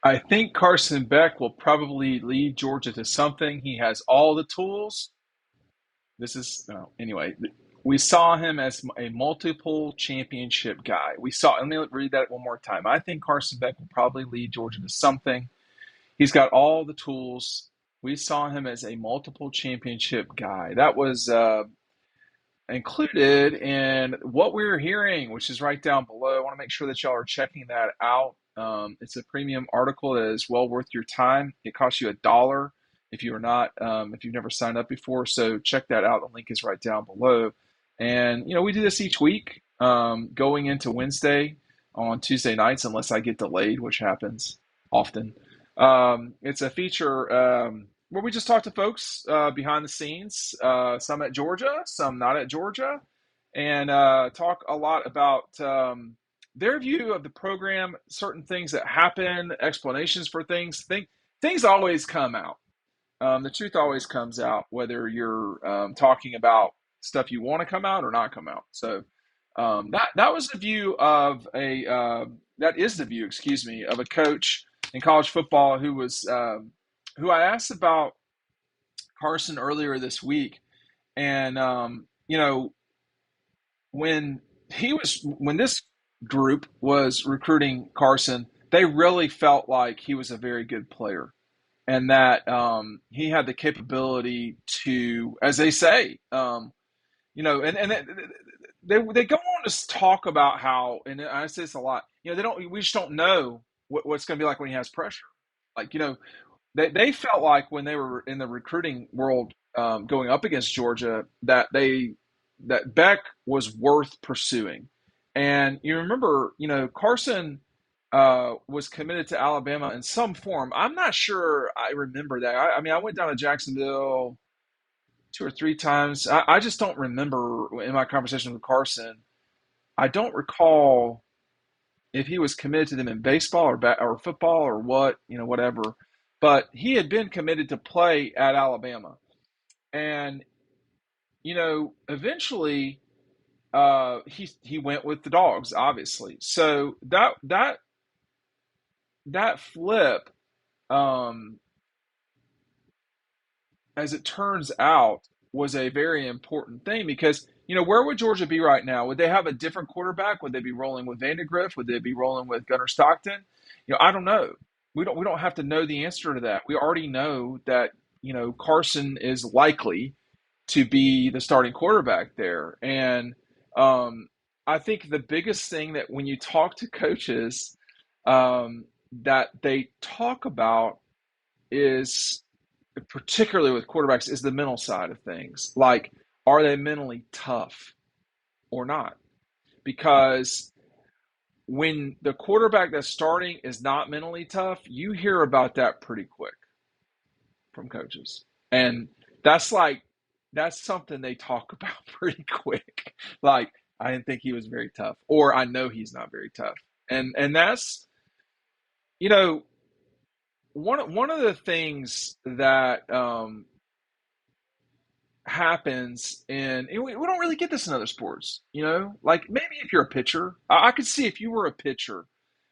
I think Carson Beck will probably lead Georgia to something. He has all the tools. This is anyway. We saw him as a multiple championship guy. We saw. Let me read that one more time. I think Carson Beck will probably lead Georgia to something. He's got all the tools. We saw him as a multiple championship guy. That was included in what we were hearing, which is right down below. I want to make sure that y'all are checking that out. It's a premium article that is well worth your time. It costs you $1 if you are not, if you've never signed up before. So check that out. The link is right down below. And we do this each week, going into Wednesday on Tuesday nights, unless I get delayed, which happens often. It's a feature. Where we just talk to folks behind the scenes, some at Georgia, some not at Georgia, and talk a lot about their view of the program, certain things that happen, explanations for things. Things always come out. The truth always comes out, whether you're talking about stuff you want to come out or not come out. So that was the view of that is the view, excuse me, of a coach in college football who I asked about Carson earlier this week, and when when this group was recruiting Carson, they really felt like he was a very good player, and that he had the capability to, as they say, and they go on to talk about how, and I say this a lot, we just don't know what's going to be like when he has pressure, like they felt like when they were in the recruiting world, going up against Georgia, that Beck was worth pursuing. And you remember, Carson was committed to Alabama in some form. I'm not sure I remember that. I mean, I went down to Jacksonville 2 or 3 times. I just don't remember in my conversation with Carson. I don't recall if he was committed to them in baseball or football or what, whatever. But he had been committed to play at Alabama, and eventually he went with the Dogs, obviously. So that flip, um, as it turns out, was a very important thing because where would Georgia be right now? Would they have a different quarterback? Would they be rolling with Vandegrift? Would they be rolling with Gunnar Stockton? I don't know. We don't have to know the answer to that. We already know that Carson is likely to be the starting quarterback there, and I think the biggest thing that when you talk to coaches, that they talk about is, particularly with quarterbacks, is the mental side of things. Like, are they mentally tough or not? Because when the quarterback that's starting is not mentally tough, you hear about that pretty quick from coaches. And that's like, that's something they talk about pretty quick. Like, I didn't think he was very tough, or I know he's not very tough. And that's, you know, one of the things that happens and we don't really get this in other sports, like maybe if you're a pitcher, I could see if you were a pitcher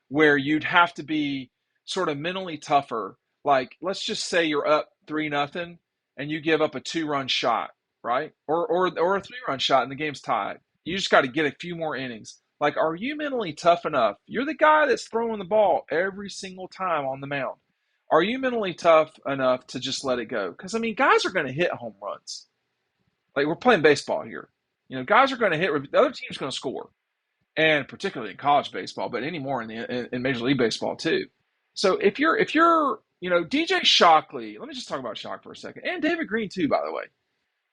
where you'd have to be sort of mentally tougher. Like, let's just say you're up 3-0 and you give up a 2-run shot, right? Or a 3-run shot and the game's tied. You just got to get a few more innings. Like, are you mentally tough enough? You're the guy that's throwing the ball every single time on the mound. Are you mentally tough enough to just let it go? Because, I mean, guys are going to hit home runs. Like, we're playing baseball here. Guys are going to hit, the other team's going to score, and particularly in college baseball, but anymore in Major League Baseball too. So if you're DJ Shockley, let me just talk about Shock for a second, and David Green too, by the way.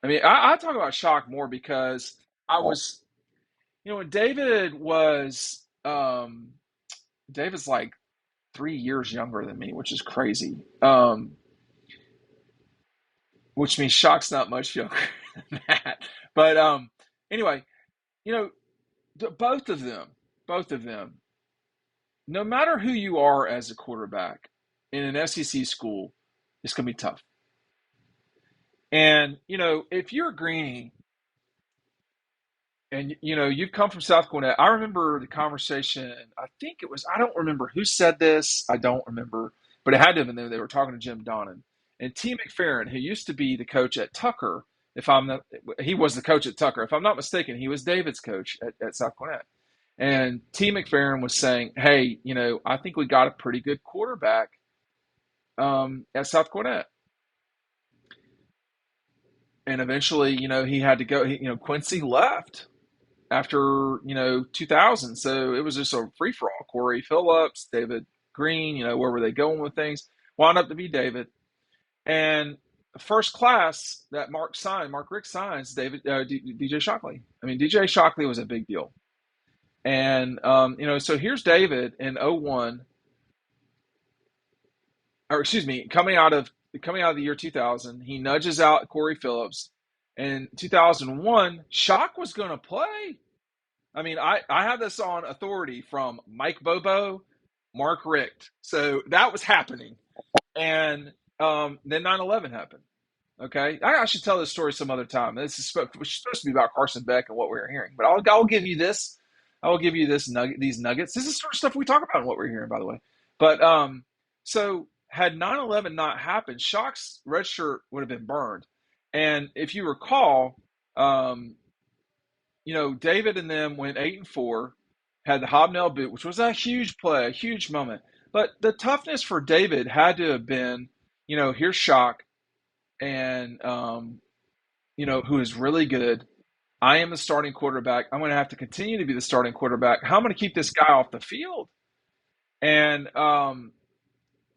I mean, I talk about Shock more because I was, when David's like 3 years younger than me, which is crazy. Which means Shock's not much younger than that. But anyway, you know, both of them, no matter who you are as a quarterback in an SEC school, it's going to be tough. And, if you're Greeny And you've come from South Gwinnett. I remember the conversation. I think it was. I don't remember who said this. I don't remember, but it had to have been them. They were talking to Jim Donnan and T. McFerrin, who used to be the coach at Tucker. If I'm not, he was the coach at Tucker. If I'm not mistaken, he was David's coach at South Gwinnett. And T. McFerrin was saying, "Hey, I think we got a pretty good quarterback at South Gwinnett." And eventually, he had to go. Quincy left after 2000. So it was just a free for all. Corey Phillips, David Green, where were they going with things? Wound up to be David. And first class that Mark Rick signs, DJ Shockley. I mean, DJ Shockley was a big deal. And so here's David in '01, or excuse me, coming out of the year 2000. He nudges out Corey Phillips. And 2001, Shock was going to play. I mean, I have this on authority from Mike Bobo, Mark Richt. So that was happening. And then 9/11 happened. Okay. I should tell this story some other time. This is supposed to be about Carson Beck and what we were hearing. But I'll give you this. I will give you these nuggets. This is sort of stuff we talk about in what we're hearing, by the way. But so had 9/11 not happened, Shock's red shirt would have been burned. And if you recall, David and them went 8-4, had the hobnail boot, which was a huge play, a huge moment. But the toughness for David had to have been, here's Shock, and who is really good. I am the starting quarterback. I'm going to have to continue to be the starting quarterback. How am I going to keep this guy off the field? And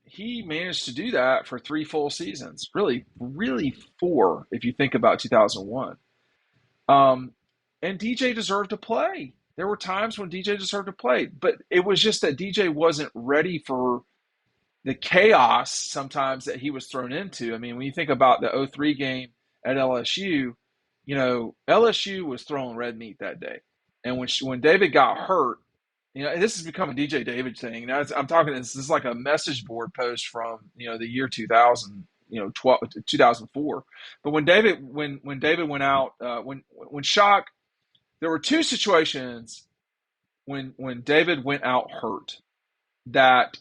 he managed to do that for 3 full seasons. Really, really 4 if you think about 2001. And DJ deserved to play. There were times when DJ deserved to play, but it was just that DJ wasn't ready for the chaos sometimes that he was thrown into. I mean, when you think about the '03 game at LSU, LSU was throwing red meat that day. And when David got hurt, this has become a DJ David thing. Now I'm talking, this is like a message board post from, the year 2000, 2004. But when David went out, when Shock, there were 2 situations when David went out hurt that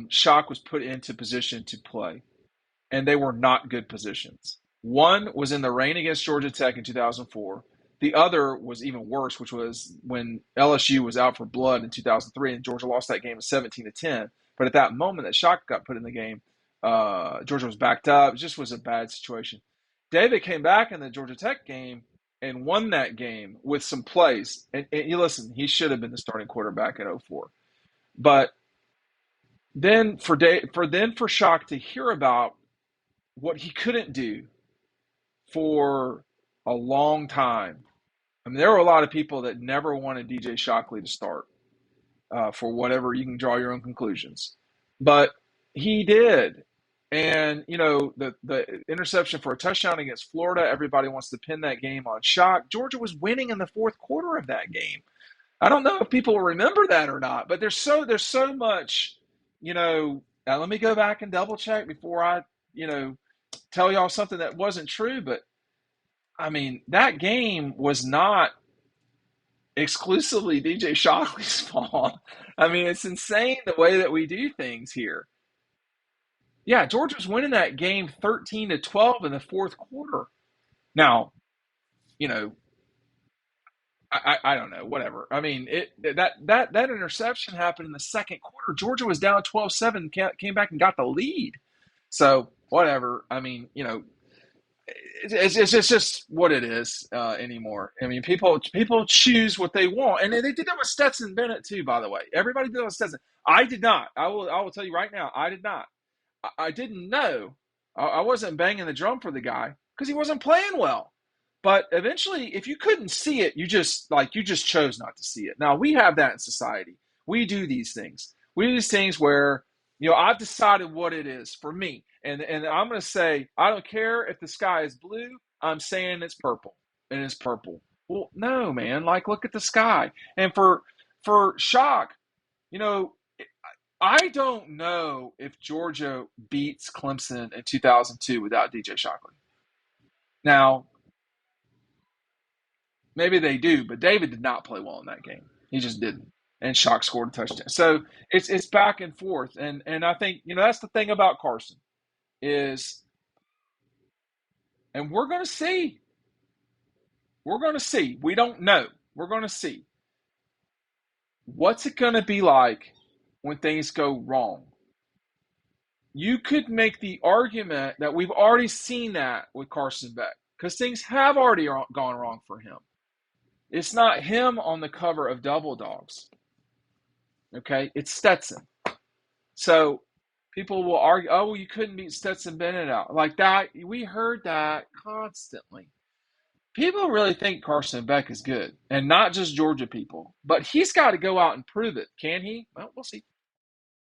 Shock was put into position to play, and they were not good positions. One was in the rain against Georgia Tech in 2004. The other was even worse, which was when LSU was out for blood in 2003, and Georgia lost that game 17-10. But at that moment that Shock got put in the game, Georgia was backed up. It just was a bad situation. David came back in the Georgia Tech game and won that game with some plays. And you listen, he should have been the starting quarterback at '04. But then for Shock to hear about what he couldn't do for a long time. I mean, there were a lot of people that never wanted DJ Shockley to start for whatever. You can draw your own conclusions. But he did. And, the interception for a touchdown against Florida, everybody wants to pin that game on Shock. Georgia was winning in the 4th quarter of that game. I don't know if people remember that or not, but there's so much, now let me go back and double check before I, tell y'all something that wasn't true. But I mean, that game was not exclusively DJ Shockley's fault. I mean, it's insane the way that we do things here. Yeah, Georgia was winning that game 13-12 in the 4th quarter. Now, I don't know, whatever. I mean, that interception happened in the 2nd quarter. Georgia was down 12-7, came back and got the lead. So whatever. I mean, it's just what it is anymore. I mean, people choose what they want, and they did that with Stetson Bennett too. By the way, everybody did that with Stetson. I did not. I will tell you right now, I did not. I didn't know. I wasn't banging the drum for the guy because he wasn't playing well. But eventually, if you couldn't see it, you just chose not to see it. Now we have that in society. We do these things. We do these things where I've decided what it is for me. And I'm going to say, I don't care if the sky is blue. I'm saying it's purple, and it's purple. Well, no, man. Like, look at the sky. And for Shock, I don't know if Georgia beats Clemson in 2002 without DJ Shockley. Now, Maybe they do, but David did not play well in that game. He just didn't. And Shock scored a touchdown. So it's back and forth. And I think, that's the thing about Carson is, and we're gonna see. We're gonna see. We don't know. We're gonna see. What's it gonna be like when things go wrong? You could make the argument that we've already seen that with Carson Beck because things have already gone wrong for him. It's not him on the cover of Double Dogs. Okay, it's Stetson. So people will argue, oh, well, you couldn't beat Stetson Bennett out like that. We heard that constantly. People really think Carson Beck is good, and not just Georgia people. But he's got to go out and prove it. Can he? Well, we'll see.